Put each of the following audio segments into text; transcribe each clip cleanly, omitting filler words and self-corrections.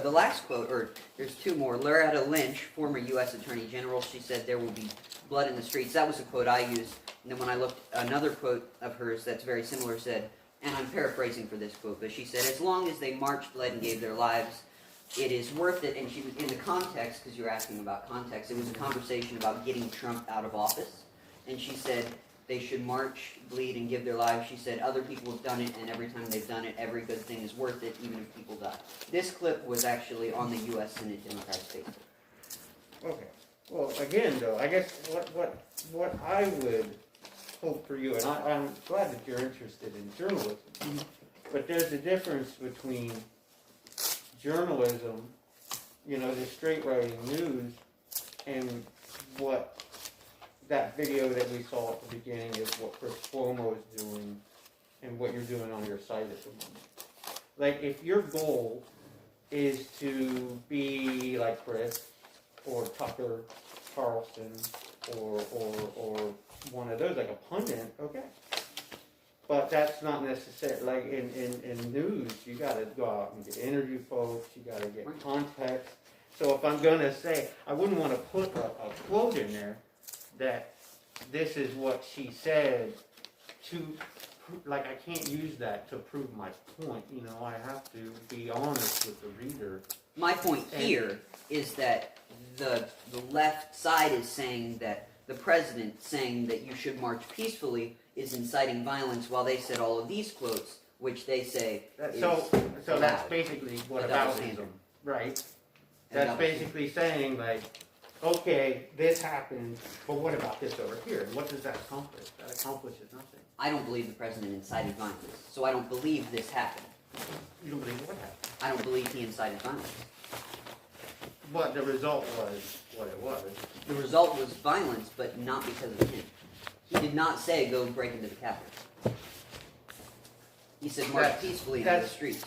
the last quote, or there's two more. Loretta Lynch, former U.S. Attorney General, she said there will be blood in the streets. That was a quote I used. And then when I looked, another quote of hers that's very similar said, and I'm paraphrasing for this quote, but she said, as long as they marched, bled, and gave their lives, it is worth it. And she was in the context, because you're asking about context, it was a conversation about getting Trump out of office. And she said they should march, bleed, and give their lives. She said other people have done it, and every time they've done it, every good thing is worth it, even if people die. This clip was actually on the U.S. Senate Democrats' Facebook. Okay. Well, again, though, I guess what I would hope for you, and I'm glad that you're interested in journalism, but there's a difference between journalism, you know, the straight writing news, and what that video that we saw at the beginning is what Chris Cuomo is doing and what you're doing on your site at the moment. Like, if your goal is to be like Chris or Tucker Carlson or one of those, like a pundit, okay. But that's not necessary. Like in news, you got to go out and interview folks. You got to get context. So if I'm going to say, I wouldn't want to put a quote in there that this is what she said to, like, I can't use that to prove my point. You know, I have to be honest with the reader. My point here is that the left side is saying that the president saying that you should march peacefully is inciting violence, while they said all of these quotes, which they say so that's basically what aboutism, right? That's basically saying, like, okay, this happened, but what about this over here? What does that accomplish? That accomplishes nothing. I don't believe the president incited violence, so I don't believe this happened. You don't believe what happened? I don't believe he incited violence. But the result was what it was. The result was violence, but not because of him. He did not say, go break into the Capitol. He said, march peacefully into the streets.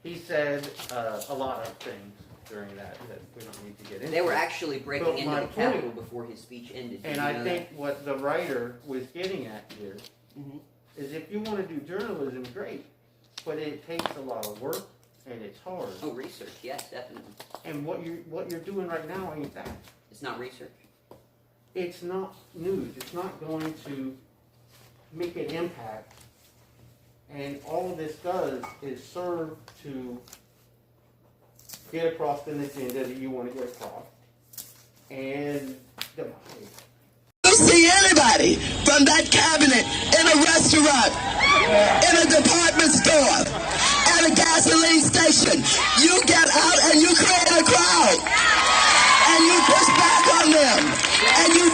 He said a lot of things during that we don't need to get into. They were actually breaking into the Capitol before his speech ended. And I think what the writer was getting at here is if you want to do journalism, great. But it takes a lot of work and it's hard. Oh, research, yes, definitely. And what you're doing right now ain't that. It's not research. It's not news. It's not going to make an impact. And all this does is serve to get across an agenda that you want to get across. And You see anybody from that cabinet in a restaurant, in a department store, at a gasoline station, you get out and you create a crowd. And you push back on them. And you